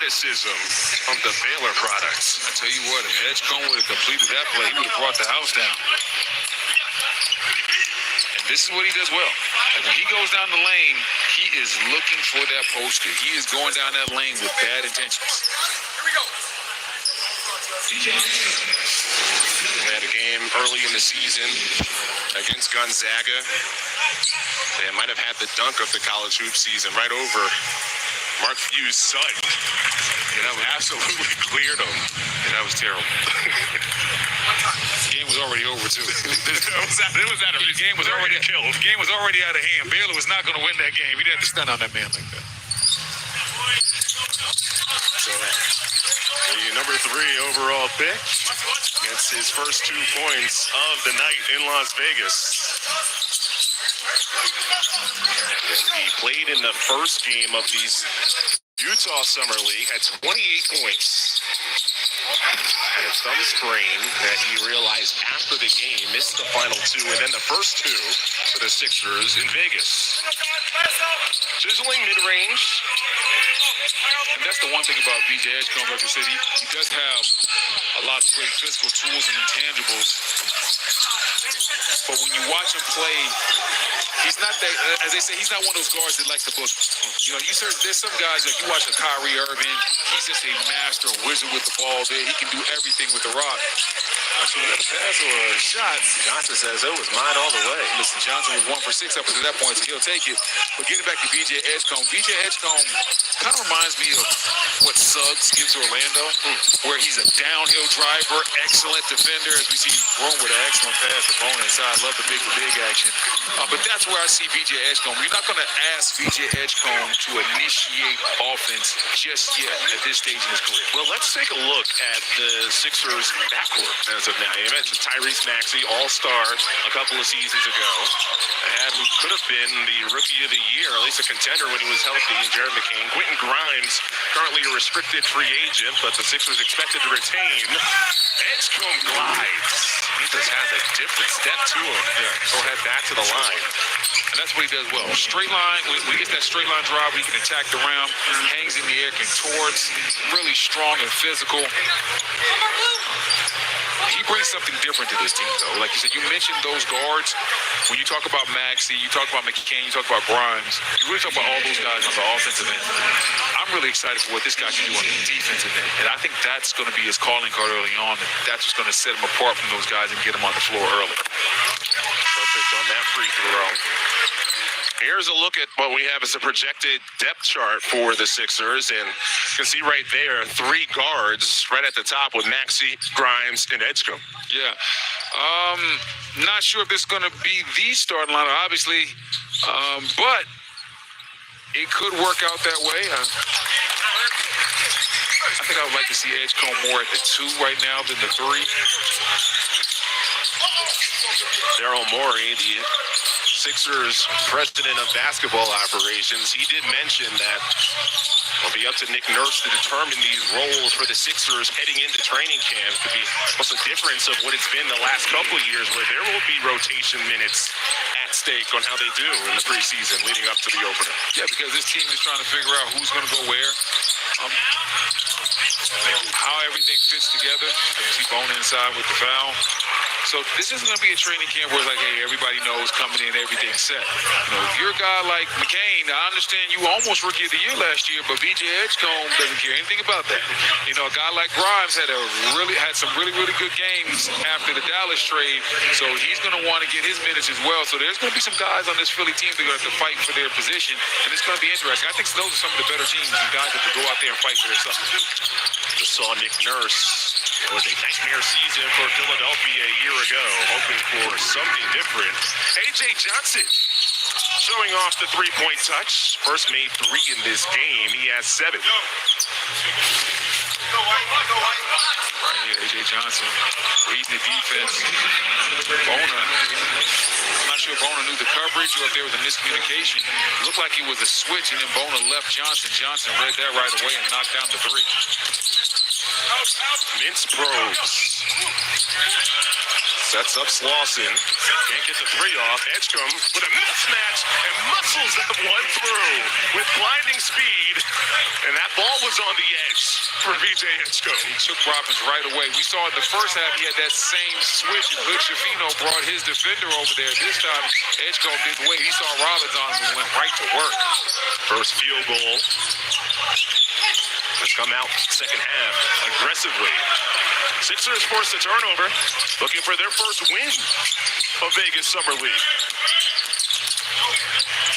athleticism of the Baylor products. I tell you what, if Edgecombe would have completed that play, he would have brought the house down. And this is what he does well. Like when he goes down the lane, he is looking for that poster. He is going down that lane with bad intentions. Here we go. We had a game early in the season against Gonzaga. They might have had the dunk of the college hoop season right over Mark Few's son. And that absolutely cleared him. And that was terrible. The game was already over, too. The game was already killed. The game was already out of hand. Baylor was not going to win that game. He didn't have to stun on that man like that. So, the number 3 overall pick gets his first 2 points of the night in Las Vegas. He played in the first game of these Utah Summer League, had 28 points. Had a thumb sprain that he realized after the game, missed the final 2, and then the first 2 for the Sixers in Vegas. Sizzling mid-range. And that's the one thing about B.J. Edgecombe, like I said, he does have a lot of great physical tools and intangibles. But when you watch him play, he's not that, as they say, he's not one of those guards that likes to book. You know, there's some guys, like you watch a Kyrie Irving, he's just a master wizard with the ball there. He can do everything with the rock. Actually, a pass or a shot. Johnson says it was mine all the way. Listen, Johnson was 1 for 6 up to that point, so he'll take it. But getting back to B.J. Edgecombe, B.J. Edgecombe kind of reminds me of what Suggs gives to Orlando, where he's a downhill driver, excellent defender, as we see Rome with an excellent pass to Bona inside. Love the big action. But that's where I see B.J. Edgecombe. You're not going to ask B.J. Edgecombe to initiate offense just yet at this stage in his career. Well, let's take a look at the Sixers backcourt as of now. You mentioned Tyrese Maxey, all-star a couple of seasons ago. Who could have been the rookie of the year, at least a contender when he was healthy, and Jared McCain. Quentin Grimes, currently a restricted free agent, but the Sixers expected to retain. Edgecombe glides. He just has a different step to him. Go ahead back to the line. And that's what he does well. Straight line, when he gets that straight line drive, he can attack the rim, hangs in the air, contorts, really strong and physical. He brings something different to this team, though. Like you said, you mentioned those guards. When you talk about Maxey, you talk about McCain, you talk about Grimes, you really talk about all those guys on the offensive end. I'm really excited for what this guy can do on the defensive end. And I think that's going to be his calling card early on. And that's what's going to set him apart from those guys and get him on the floor early. Perfect on that free throw. Here's a look at what we have as a projected depth chart for the Sixers, and you can see right there 3 guards right at the top with Maxey, Grimes, and Edgecombe. Yeah. Not sure if this is going to be the starting lineup, obviously, but it could work out that way. I think I would like to see Edgecombe more at the 2 right now than the 3. Daryl Morey, the Sixers president of basketball operations, he did mention that it'll be up to Nick Nurse to determine these roles for the Sixers heading into training camp. To be what's the difference of what it's been the last couple of years, where there will be rotation minutes at stake on how they do in the preseason leading up to the opener. Yeah, because this team is trying to figure out who's going to go where, how everything fits together. You see Bona inside with the foul. So this isn't going to be a training camp where it's like, hey, everybody knows coming in, everything's set. You know, if you're a guy like McCain, I understand you almost rookie of the year last year, but B.J. Edgecombe doesn't care anything about that. You know, a guy like Grimes had some really good games after the Dallas trade, so he's going to want to get his minutes as well. So there's going to be some guys on this Philly team that are going to have to fight for their position, and it's going to be interesting. I think those are some of the better teams, the guys that have to go out there and fight for their stuff. Just saw Nick Nurse. It was a nightmare season for Philadelphia a year ago, hoping for something different. A.J. Johnson showing off the three-point touch. First made 3 in this game. He has 7. Right here, A.J. Johnson reading the defense. Bona, I'm not sure if Bona knew the coverage or if there was a miscommunication. It looked like it was a switch, and then Bona left Johnson. Johnson read that right away and knocked down the 3. Mintz probes. Sets up Slauson. Can't get the three off. Edgecombe with a mismatch and muscles that one through with blinding speed. And that ball was on the edge for VJ Edgecombe. He took Robbins right away. We saw in the first half he had that same switch, and Hood Schifino brought his defender over there. This time, Edgecombe didn't wait. He saw Robbins on him and went right to work. First field goal has come out second half aggressively. Sixers forced a turnover, looking for their first win of Vegas Summer League.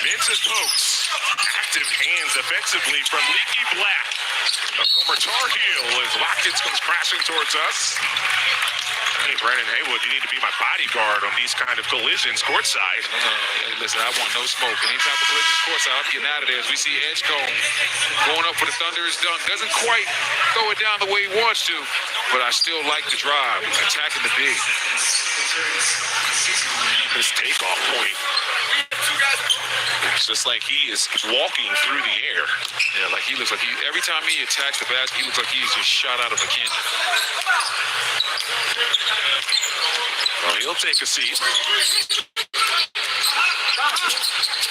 Mintz's pokes, active hands offensively from Leaky Black. A former Tar Heel as Watkins comes crashing towards us. Hey, Brandon Haywood, you need to be my bodyguard on these kind of collisions courtside. Hey, listen, I want no smoke. Anytime the collisions courtside, I'm getting out of there. As we see Edgecombe going up for the Thunder's dunk. Doesn't quite throw it down the way he wants to, but I still like the drive, attacking the D. His takeoff point. It's just like he is walking through the air. Yeah, like he looks like every time he attacks the basket, he looks like he's just shot out of a cannon. Well, he'll take a seat.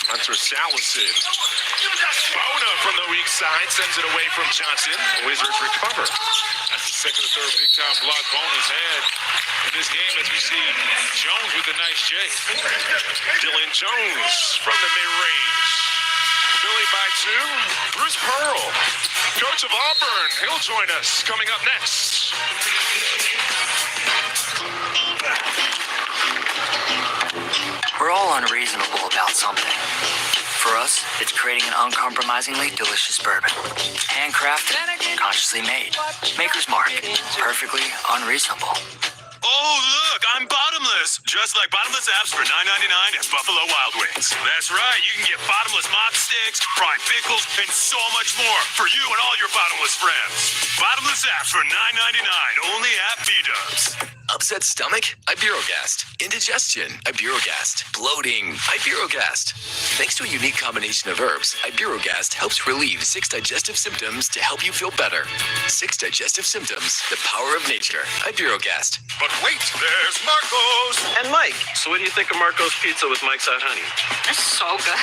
Hunter Salison. Bona from the weak side sends it away from Johnson. Wizards recover. That's the second or third big-time block Bona's had in this game, as we see Jones with a nice J. Dylan Jones from the mid-range. Philly by two. Bruce Pearl, coach of Auburn. He'll join us coming up next. We're all unreasonable about something. For us, it's creating an uncompromisingly delicious bourbon. Handcrafted, consciously made. Maker's Mark. Perfectly unreasonable. Oh, look, I'm bottomless. Just like bottomless apps for $9.99 at Buffalo Wild Wings. That's right, you can get bottomless mop sticks, fried pickles, and so much more for you and all your bottomless friends. Bottomless apps for $9.99 only at B-Dubs. Upset stomach? Iberogast. Indigestion? Iberogast. Bloating? Iberogast. Thanks to a unique combination of herbs, Iberogast helps relieve 6 digestive symptoms to help you feel better. 6 digestive symptoms, the power of nature. Iberogast. But wait, there's Marco's. And Mike. So what do you think of Marco's Pizza with Mike's Hot Honey? That's so good.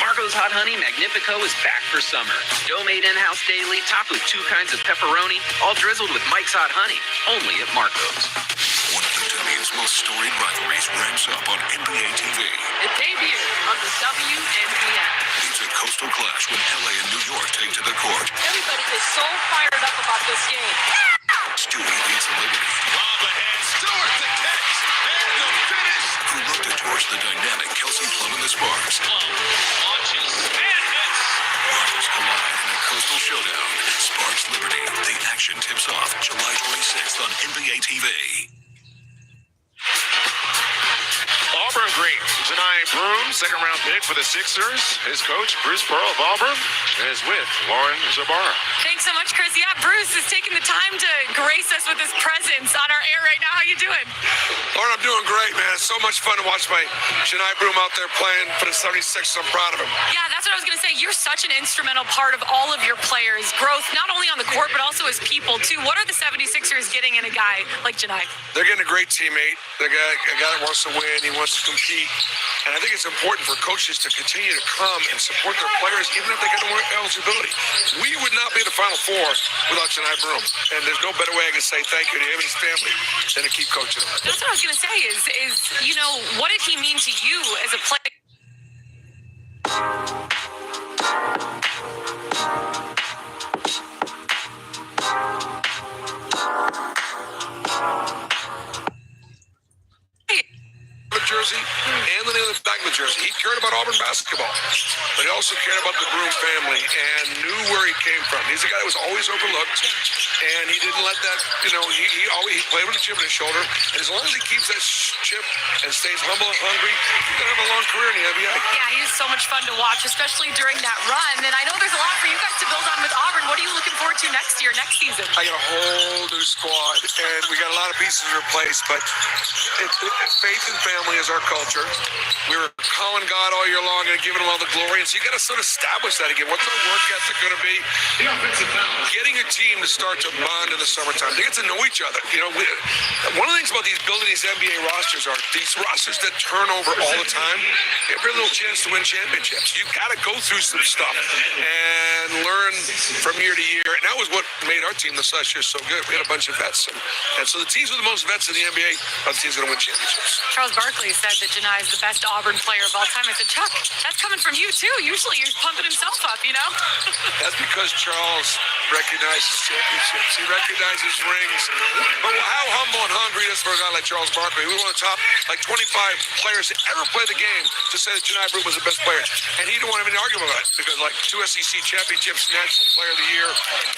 Marco's Hot Honey Magnifico is back for summer. Dough made in-house daily, topped with 2 kinds of pepperoni, all drizzled with Mike's Hot Honey. Only at Marco's. One of the W's most storied rivalries ramps up on NBA TV. The debut of the WNBA. It's a coastal clash when LA and New York take to the court. Everybody is so fired up about this game. Stewie leads the Liberty. Lob ahead, Stewart to catch, and the finish. Who look to torch the dynamic Kelsey Plum and the Sparks. Launches and hits. Rivals collide in a coastal showdown. Sparks Liberty. The action tips off July 26th on NBA TV. Auburn Green, Janai Broom, second-round pick for the Sixers. His coach, Bruce Pearl of Auburn, is with Lauren Zabara. Thanks so much, Chris. Yeah, Bruce is taking the time to grace us with his presence on our air right now. How you doing? Lauren, I'm doing great, man. It's so much fun to watch my Janai Broom out there playing for the 76ers. I'm proud of him. Yeah, that's what I was going to say. You're such an instrumental part of all of your players' growth, not only on the court, but also as people, too. What are the 76ers getting in a guy like Janai? They're getting a great teammate. They're a guy that wants to win. He wants to compete. And I think it's important for coaches to continue to come and support their players, even if they get no eligibility. We would not be the Final Four without Janai Broom. And there's no better way I can say thank you to him and his family than to keep coaching him. That's what I was going to say is, you know, what did he mean to you as a player? Jersey and the name of the back of the jersey. He cared about Auburn basketball, but he also cared about the Broom family and knew where he came from. He's a guy that was always overlooked, and he didn't let that, he played with a chip on his shoulder, and as long as he keeps that chip and stays humble and hungry, he's going to have a long career in the NBA. Yeah, he's so much fun to watch, especially during that run, and I know there's a lot for you guys to build on with Auburn. What are you looking forward to next year, next season? I got a whole new squad, and we got a lot of pieces to replace, but faith and family is our culture. We were calling God all year long and giving him all the glory, and so you got to sort of establish that again. What's our work ethic going to be? Getting a team to start to bond in the summertime. They get to know each other. One of the things about building these NBA rosters are these rosters that turn over all the time. They have very little chance to win championships. You got to go through some stuff and learn from year to year. And that was what made our team this last year so good. We had a bunch of vets, and so the teams with the most vets in the NBA are the teams that win championships. Charles Barkley said that Janai is the best Auburn player of all time. I said, Chuck, that's coming from you too. Usually you're pumping himself up, That's because Charles recognizes championships. He recognizes rings. But how humble and hungry it is for a guy like Charles Barkley, who was one of the top 25 players to ever play the game, to say that Janai Brooke was the best player. And he didn't want to even argue about it because 2 SEC championships, National Player of the Year,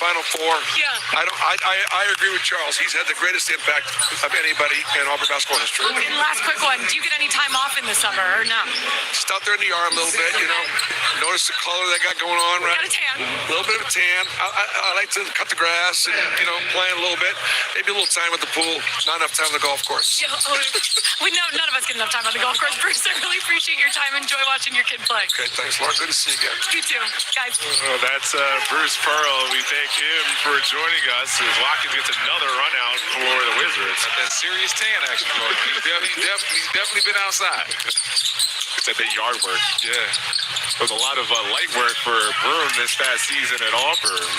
Final Four. Yeah. I agree with Charles. He's had the greatest impact of anybody in Auburn basketball history. And last quick one, do you get any time off in the summer or no? Just out there in the yard a little bit, Notice the color they got going on, right? Got a tan. A little bit of a tan. I like to cut the grass and, playing a little bit. Maybe a little time at the pool. Not enough time on the golf course. Yeah, we know none of us get enough time on the golf course. Bruce, I really appreciate your time. Enjoy watching your kid play. Okay, thanks, Laura. Good to see you again. You too, guys. Well, that's Bruce Pearl. We thank him for joining us as Watkins gets another run out for the Wizards. That serious tan action going on. He's definitely been outside. It's a bit yard work. Yeah. There was a lot of light work for Broom this past season at Auburn.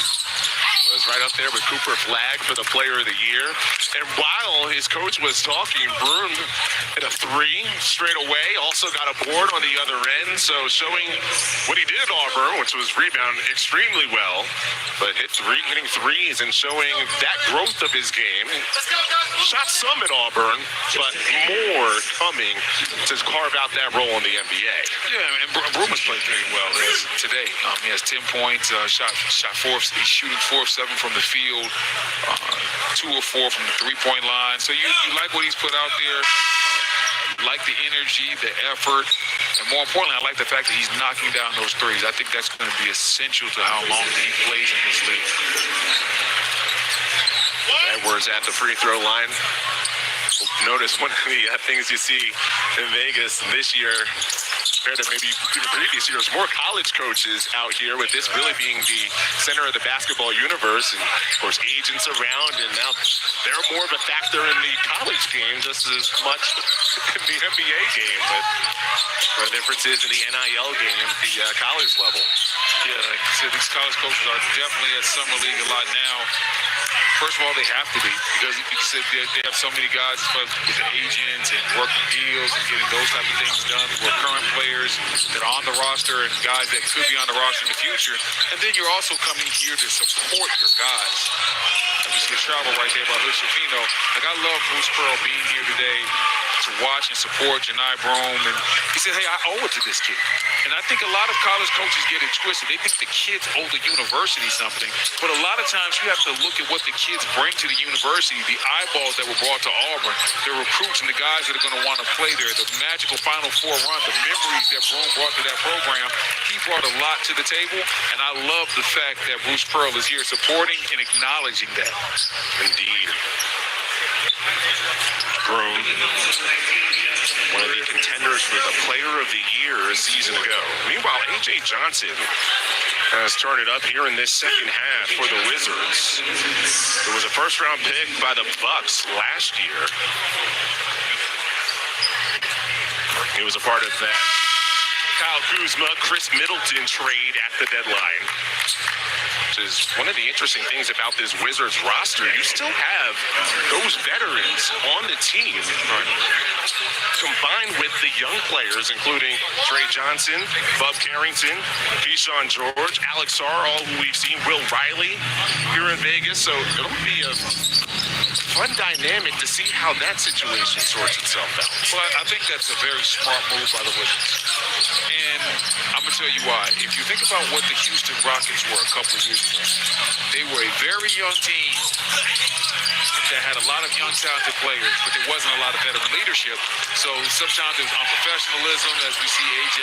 Was right up there with Cooper Flagg for the Player of the Year. And while his coach was talking, Broom hit a 3 straight away. Also got a board on the other end. So showing what he did at Auburn, which was rebound extremely well. But hitting threes and showing that growth of his game. Shot some at Auburn, but more coming to carve out that role in the NBA. Yeah, and Broom has played very well today. He has 10 points, shot 4, he's shooting 4 of 7 from the field, 2 or 4 from the three-point line. So you like what he's put out there. Like the energy, the effort, and more importantly, I like the fact that he's knocking down those threes. I think that's going to be essential to how long he plays in this league. Edwards at the free throw line. Notice one of the things you see in Vegas this year compared to maybe even previous years, more college coaches out here, with this really being the center of the basketball universe, and of course agents around, and now they're more of a factor in the college game just as much in the NBA game, with the differences in the NIL game at the college level. Yeah, like I said, these college coaches are definitely at Summer League a lot now. First of all, they have to be, because they have so many guys with the agents and working deals and getting those type of things done for current players that are on the roster and guys that could be on the roster in the future. And then you're also coming here to support your guys. Like you see the travel right there by Hood Shafino. Like, I love Bruce Pearl being here today to watch and support Janai Brome. And he said, hey, I owe it to this kid. And I think a lot of college coaches get it twisted. They think the kids owe the university something. But a lot of times you have to look at what the kids bring to the university, the eyeballs that were brought to Auburn, the recruits and the guys that are going to want to play there, the magical Final Four run, the memories that Brome brought to that program. He brought a lot to the table, and I love the fact that Bruce Pearl is here supporting and acknowledging that. Indeed. Broome, one of the contenders for the Player of the Year a season ago. Meanwhile, A.J. Johnson has started up here in this second half for the Wizards. It was a first-round pick by the Bucks last year. He was a part of that Kyle Kuzma, Chris Middleton trade at the deadline. Which is one of the interesting things about this Wizards roster. You still have those veterans on the team, combined with the young players, including Trey Johnson, Bub Carrington, Keyshawn George, Alex Sarr, all who we've seen, Will Riley here in Vegas. So it'll be a fun dynamic to see how that situation sorts itself out. Well, I think that's a very smart move by the Wizards. And I'm going to tell you why. If you think about what the Houston Rockets were a couple of years ago, they were a very young team that had a lot of young, talented players, but there wasn't a lot of veteran leadership. So sometimes there was unprofessionalism, as we see AJ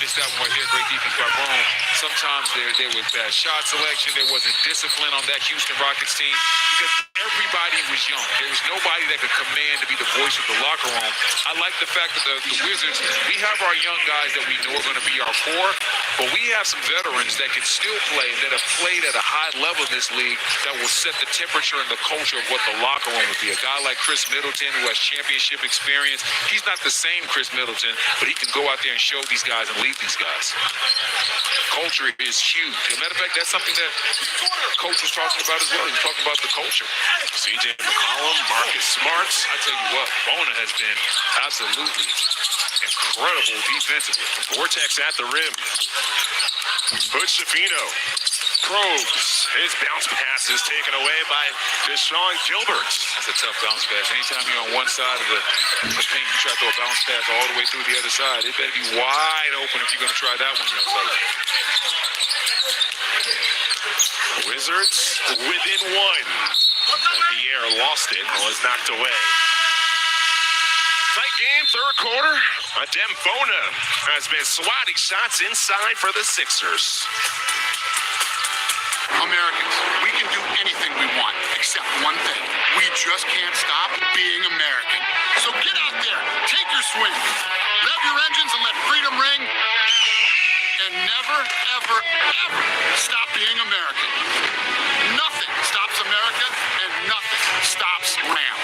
missed that one right there, great defense by Brown. Sometimes there was bad shot selection. There wasn't discipline on that Houston Rockets team because everybody was young. There was nobody that could command to be the voice of the locker room. I like the fact that the Wizards, we have our young guys that we know are going to be our core, but we have some veterans that can still play, that have played at a high level in this league, that will set the temperature and the culture of what the locker room would be. A guy like Chris Middleton, who has championship experience, he's not the same Chris Middleton, but he can go out there and show these guys and lead these guys. Culture is huge. As a matter of fact, that's something that Coach was talking about as well. He was talking about the culture. CJ McCollum, Marcus Smart. I tell you what, Bona has been absolutely incredible defensively. Vortex at the rim. Hood Shafino probes. His bounce pass is taken away by Deshaun Gilbert. That's a tough bounce pass. Anytime you're on one side of the paint, you try to throw a bounce pass all the way through the other side. It better be wide open if you're going to try that one, young fella. Wizards within one. Pierre lost it and was knocked away. Tight game, third quarter. Adem Bona has been swatting shots inside for the Sixers. Americans, we can do anything we want, except one thing. We just can't stop being American. So get out there, take your swing, rev your engines and let freedom ring, and never, ever, ever stop being American. Nothing stops America, and nothing stops Ram.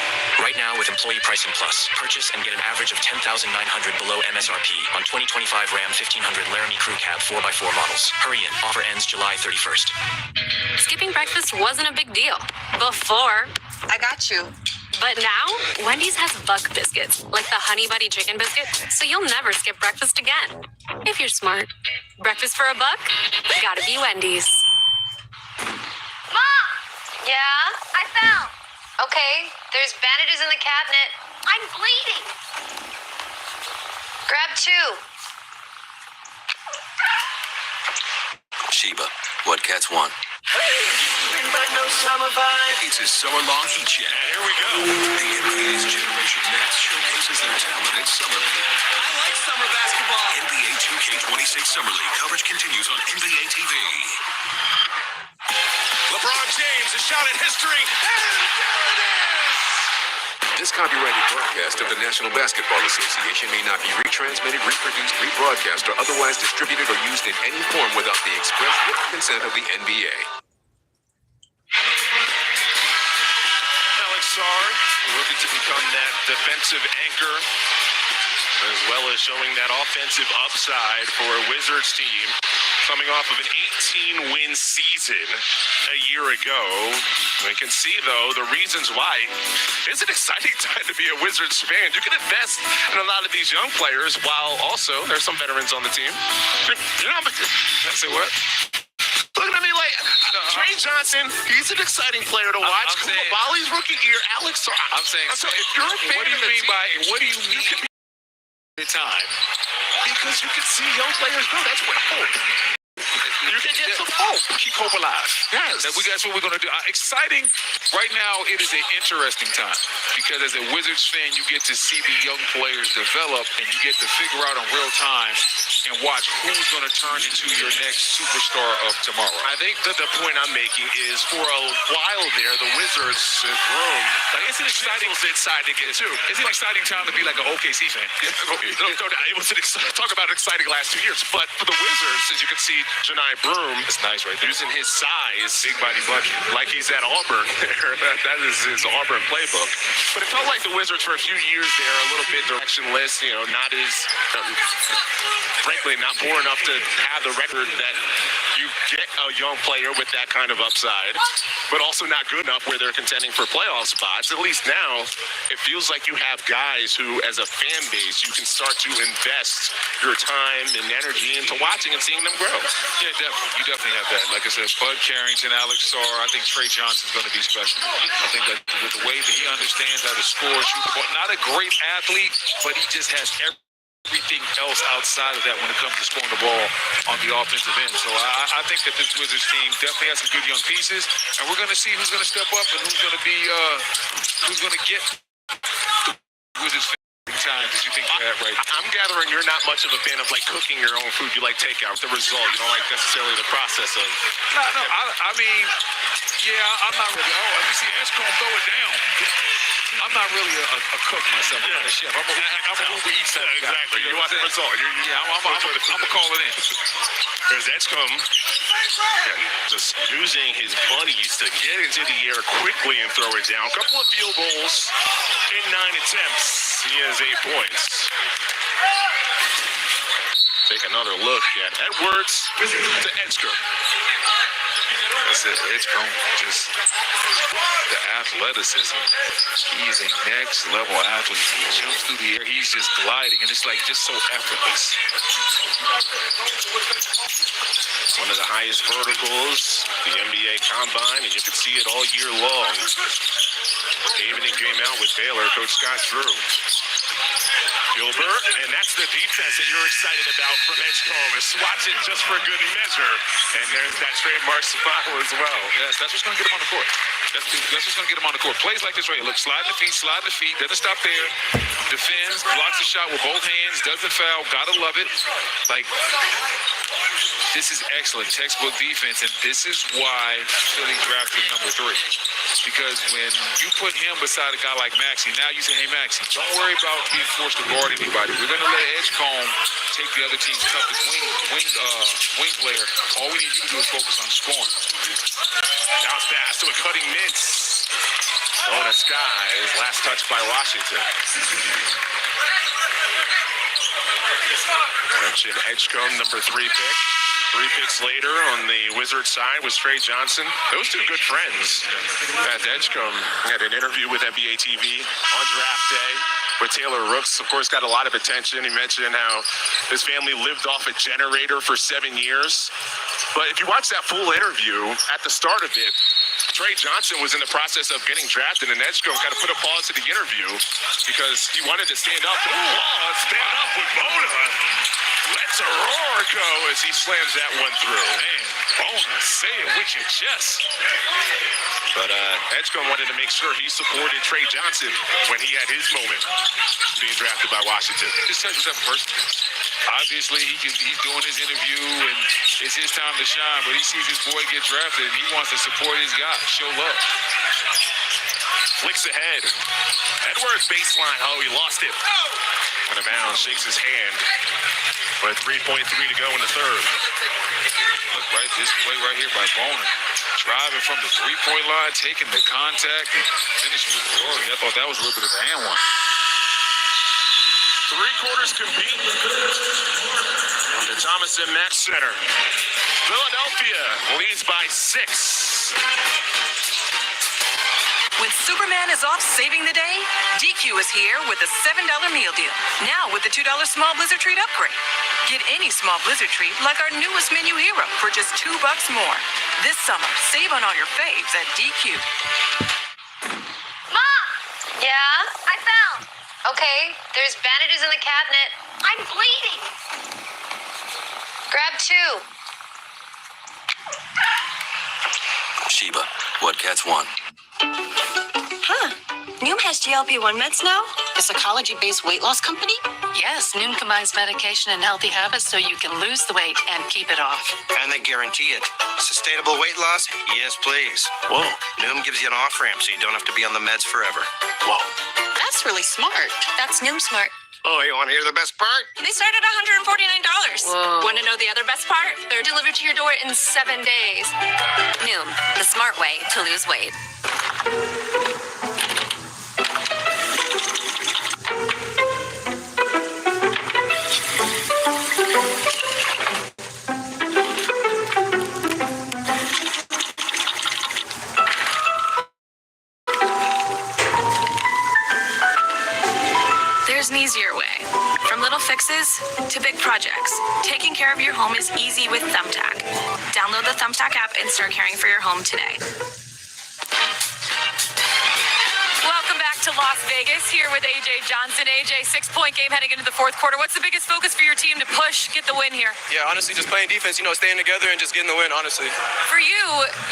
Right now with Employee Pricing Plus, purchase and get an average of $10,900 below MSRP on 2025 Ram 1500 Laramie Crew Cab 4x4 models. Hurry in. Offer ends July 31st. Skipping breakfast wasn't a big deal before. I got you. But now, Wendy's has Buck Biscuits, like the Honey Buddy Chicken Biscuit, so you'll never skip breakfast again. If you're smart. Breakfast for a buck? Gotta be Wendy's. Mom! Yeah? I found. Okay, there's bandages in the cabinet. I'm bleeding. Grab two. Sheba, what cats want? It's a summer-long heat check. Here we go. The NBA's Generation Next showcases their talent at Summer League. I like summer basketball. NBA 2K26 Summer League coverage continues on NBA TV. LeBron James, a shot at history. And there it is! This copyrighted broadcast of the National Basketball Association may not be retransmitted, reproduced, rebroadcast, or otherwise distributed or used in any form without the express written consent of the NBA. Alex Sarr looking to become that defensive anchor, as well as showing that offensive upside for a Wizards team coming off of an 18-win season a year ago. We can see, though, the reasons why. It's an exciting time to be a Wizards fan. You can invest in a lot of these young players, while also there's some veterans on the team. You're not. I say what? Looking at me like Trey Johnson. He's an exciting player to watch. Bali's rookie year. Alex Sarr. I'm saying, so if you're a fan what do you of the mean team, by, what do you mean by time? because you can see young players grow. That's what hope. You can get some hope. Keep hope alive. Yes. That's what we're going to do. Exciting. Right now, it is an interesting time because as a Wizards fan, you get to see the young players develop and you get to figure out in real time and watch who's going to turn into your next superstar of tomorrow. I think that the point I'm making is for a while there, the Wizards have grown. Like, it's an exciting inside to get too. It's an exciting time to be like an OKC fan. It was talk about an exciting last 2 years. But for the Wizards, as you can see, Janai Broom It's nice right there. using his size, Big body bucket. like he's at Auburn. That is his Auburn playbook. But it felt like the Wizards for a few years there, a little bit directionless, not as, frankly, not poor enough to have the record that you get a young player with that kind of upside, but also not good enough where they're contending for playoff spots. At least now, it feels like you have guys who, as a fan base, you can start to invest your time and energy into watching and seeing them grow. Yeah, definitely. You definitely have that. Like I said, Bud Carrington, Alex Sarr. I think Trey Johnson's going to be special. I think that with the way that he understands how to score, shoot the ball, not a great athlete, but he just has every everything else outside of that when it comes to scoring the ball on the offensive end. So I think that this Wizards team definitely has some good young pieces, and we're going to see who's going to step up and who's going to be who's going to get the Wizards times that you think they're at right now. I'm gathering you're not much of a fan of like cooking your own food. You like takeout, the result. You don't like necessarily the process of. No. I mean, yeah, I'm not really. Oh, you see Escom throw it down. I'm not really a cook myself. I'm not a chef. I'm a Uber Eats guy. Exactly. You want the result. I'm gonna call it in. There's Edgecombe just using his bunnies to get into the air quickly and throw it down. A couple of field goals in 9 attempts. He has 8 points. Take another look at Edwards to Edgecombe. That's it. Edgecombe, just the athleticism. He's a next level athlete. He jumps through the air. He's just gliding, and it's like just so effortless. One of the highest verticals, the NBA Combine, and you can see it all year long. Game in and game out with Baylor, Coach Scott Drew. Gilbert, and that's the defense that you're excited about from Edgecombe. Swats it just for good measure, and there's that trademark smile as well. Yes, that's what's going to get him on the court. That's what's going to get him on the court. Plays like this right here. Look, slide the feet, doesn't stop there. Defends, blocks the shot with both hands, doesn't foul. Gotta love it. Like, this is excellent textbook defense, and this is why Philly drafted number 3. Because when you put him beside a guy like Maxey, now you say, hey, Maxey, don't worry about being forced to guard anybody. We're going to let Edgecombe take the other team's toughest wing player. All we need you to do is focus on scoring. Bounce pass to a cutting Mintz. Bona Sky is last touched by Washington. Mention Edgecombe, number 3 pick. 3 picks later on the Wizards side was Trey Johnson. Those two good friends. Pat Edgecombe had an interview with NBA TV on draft day with Taylor Rooks. Of course, got a lot of attention. He mentioned how his family lived off a generator for 7 years. But if you watch that full interview, at the start of it, Trey Johnson was in the process of getting drafted, and Edgecombe kind of put a pause to the interview because he wanted to stand up. Stand up with Bona. Let's a roar go as he slams that one through. Man, Bona, say it with your chest. But Edgecombe wanted to make sure he supported Trey Johnson when he had his moment being drafted by Washington. This tells you that person. Obviously, he's doing his interview, and it's his time to shine, but he sees his boy get drafted, and he wants to support his guy, show love. Flicks ahead. Edwards baseline. Oh, he lost it. Out of bounds, shakes his hand. With 3.3 to go in the third. Look, right, this play right here by Bona. Driving from the 3-point line, taking the contact, and finishing with the glory. I thought that was a little bit of a hand one. 3 quarters complete. The Thomas and Mack Center. Philadelphia leads by 6. When Superman is off saving the day, DQ is here with a $7 meal deal. Now with the $2 small Blizzard treat upgrade. Get any small Blizzard treat like our newest menu hero for just $2 more. This summer, save on all your faves at DQ. Mom! Yeah? I found. Okay, there's bandages in the cabinet. I'm bleeding. Grab 2. Sheba, what cats want? Noom has GLP-1 meds now? A psychology-based weight loss company? Yes, Noom combines medication and healthy habits so you can lose the weight and keep it off. And they guarantee it. Sustainable weight loss? Yes, please. Whoa. Noom gives you an off-ramp so you don't have to be on the meds forever. Whoa. That's really smart. That's Noom smart. Oh, you want to hear the best part? They start at $149. Whoa. Want to know the other best part? They're delivered to your door in 7 days. Noom, the smart way to lose weight. There's an easier way. From little fixes to big projects, taking care of your home is easy with Thumbtack. Download the Thumbtack app and start caring for your home today. Welcome back to Las Vegas here with AJ Johnson. AJ, 6-point game heading into the fourth quarter. What's the biggest focus for your team to push, get the win here? Yeah, honestly, just playing defense, staying together and just getting the win, honestly. For you,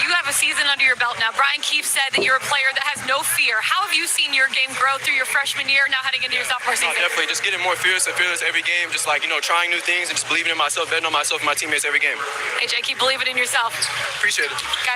you have a season under your belt now. Brian Keefe said that you're a player that has no fear. How have you seen your game grow through your freshman year, now heading into your sophomore season? Definitely, just getting more fearless every game, just trying new things and just believing in myself, betting on myself and my teammates every game. AJ, keep believing in yourself. Appreciate it. Guys,